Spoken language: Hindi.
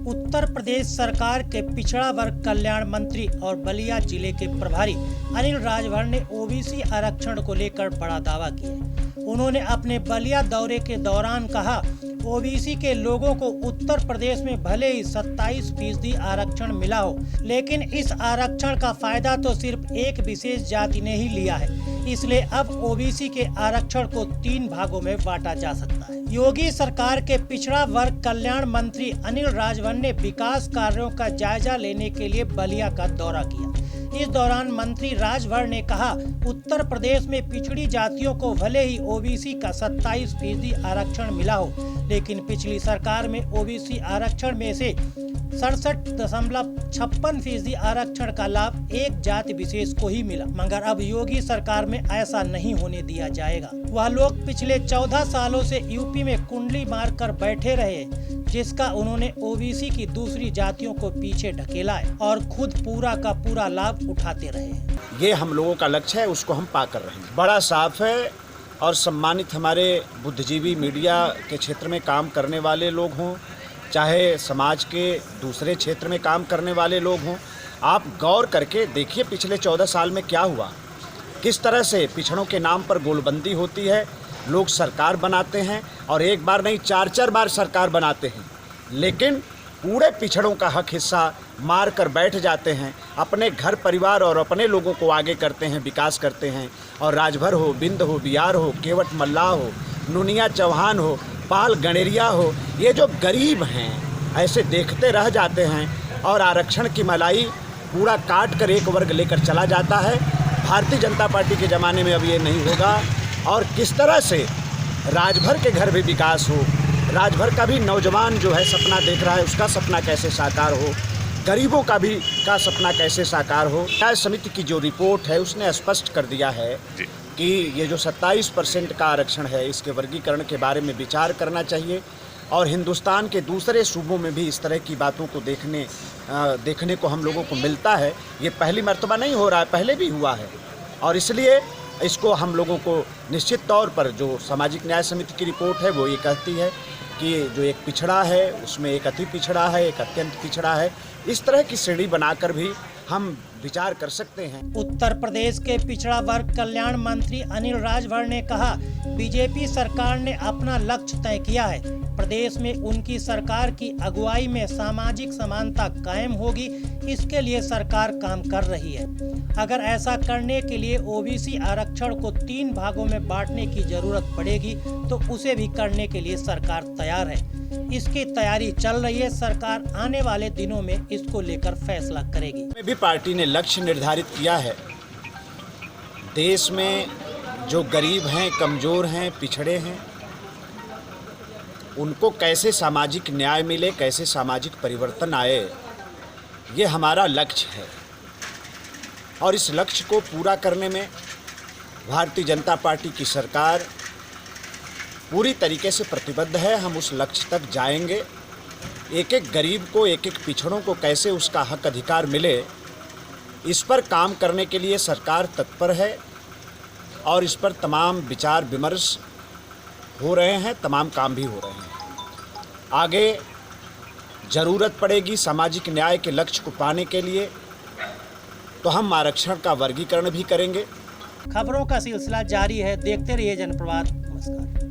उत्तर प्रदेश सरकार के पिछड़ा वर्ग कल्याण मंत्री और बलिया जिले के प्रभारी अनिल राजभर ने ओबीसी आरक्षण को लेकर बड़ा दावा किया। उन्होंने अपने बलिया दौरे के दौरान कहा, ओबीसी के लोगों को उत्तर प्रदेश में भले ही 27% आरक्षण मिला हो, लेकिन इस आरक्षण का फायदा तो सिर्फ एक विशेष जाति ने ही लिया है। इसलिए अब ओबीसी के आरक्षण को 3 भागों में बांटा जा सकता है। योगी सरकार के पिछड़ा वर्ग कल्याण मंत्री अनिल राजभर ने विकास कार्यों का जायजा लेने के लिए बलिया का दौरा किया। इस दौरान मंत्री राजभर ने कहा, उत्तर प्रदेश में पिछड़ी जातियों को भले ही ओबीसी का 27% आरक्षण मिला हो, लेकिन पिछली सरकार में ओबीसी आरक्षण में से 67.56% आरक्षण का लाभ एक जाति विशेष को ही मिला। मगर अब योगी सरकार में ऐसा नहीं होने दिया जाएगा। वह लोग पिछले 14 सालों से यूपी में कुंडली मारकर बैठे रहे, जिसका उन्होंने ओबीसी की दूसरी जातियों को पीछे ढकेला है और खुद पूरा का पूरा लाभ उठाते रहे। ये हम लोगों का लक्ष्य है, उसको हम पा कर रहे हैं। बड़ा साफ है और सम्मानित हमारे बुद्धिजीवी मीडिया के क्षेत्र में काम करने वाले लोग हों, चाहे समाज के दूसरे क्षेत्र में काम करने वाले लोग हों, आप गौर करके देखिए पिछले 14 साल में क्या हुआ, किस तरह से पिछड़ों के नाम पर गोलबंदी होती है। लोग सरकार बनाते हैं और एक बार नहीं 4-4 बार सरकार बनाते हैं, लेकिन पूरे पिछड़ों का हक हिस्सा मार कर बैठ जाते हैं। अपने घर परिवार और अपने लोगों को आगे करते हैं, विकास करते हैं। और राजभर हो, बिंद हो, बियार हो, केवट मल्लाह हो, नुनिया चौहान हो, पाल गणेरिया हो, ये जो गरीब हैं ऐसे देखते रह जाते हैं और आरक्षण की मलाई पूरा काट कर एक वर्ग लेकर चला जाता है। भारतीय जनता पार्टी के ज़माने में अब ये नहीं होगा। और किस तरह से राजभर के घर भी विकास हो, राजभर का भी नौजवान जो है सपना देख रहा है, उसका सपना कैसे साकार हो, गरीबों का सपना कैसे साकार हो। न्याय समिति की जो रिपोर्ट है उसने स्पष्ट कर दिया है कि ये जो 27% का आरक्षण है, इसके वर्गीकरण के बारे में विचार करना चाहिए। और हिंदुस्तान के दूसरे सूबों में भी इस तरह की बातों को देखने को हम लोगों को मिलता है। ये पहली मर्तबा नहीं हो रहा है, पहले भी हुआ है। और इसलिए इसको हम लोगों को निश्चित तौर पर जो सामाजिक न्याय समिति की रिपोर्ट है वो ये कहती है कि जो एक पिछड़ा है उसमें एक अति पिछड़ा है, एक अत्यंत पिछड़ा है। इस तरह की श्रेणी बनाकर भी हम विचार कर सकते हैं। उत्तर प्रदेश के पिछड़ा वर्ग कल्याण मंत्री अनिल राजभर ने कहा, बीजेपी सरकार ने अपना लक्ष्य तय किया है। प्रदेश में उनकी सरकार की अगुवाई में सामाजिक समानता कायम होगी, इसके लिए सरकार काम कर रही है। अगर ऐसा करने के लिए ओबीसी आरक्षण को 3 भागों में बांटने की जरूरत पड़ेगी तो उसे भी करने के लिए सरकार तैयार है। इसकी तैयारी चल रही है। सरकार आने वाले दिनों में इसको लेकर फैसला करेगी। भी पार्टी ने लक्ष्य निर्धारित किया है। देश में जो गरीब हैं, कमजोर हैं, पिछड़े हैं, उनको कैसे सामाजिक न्याय मिले, कैसे सामाजिक परिवर्तन आए, ये हमारा लक्ष्य है। और इस लक्ष्य को पूरा करने में भारतीय जनता पार्टी की सरकार पूरी तरीके से प्रतिबद्ध है। हम उस लक्ष्य तक जाएंगे। एक एक गरीब को, एक एक पिछड़ों को कैसे उसका हक अधिकार मिले, इस पर काम करने के लिए सरकार तत्पर है। और इस पर तमाम विचार विमर्श हो रहे हैं, तमाम काम भी हो रहे हैं। आगे ज़रूरत पड़ेगी सामाजिक न्याय के लक्ष्य को पाने के लिए तो हम आरक्षण का वर्गीकरण भी करेंगे। खबरों का सिलसिला जारी है, देखते रहिए जनप्रवाद। नमस्कार।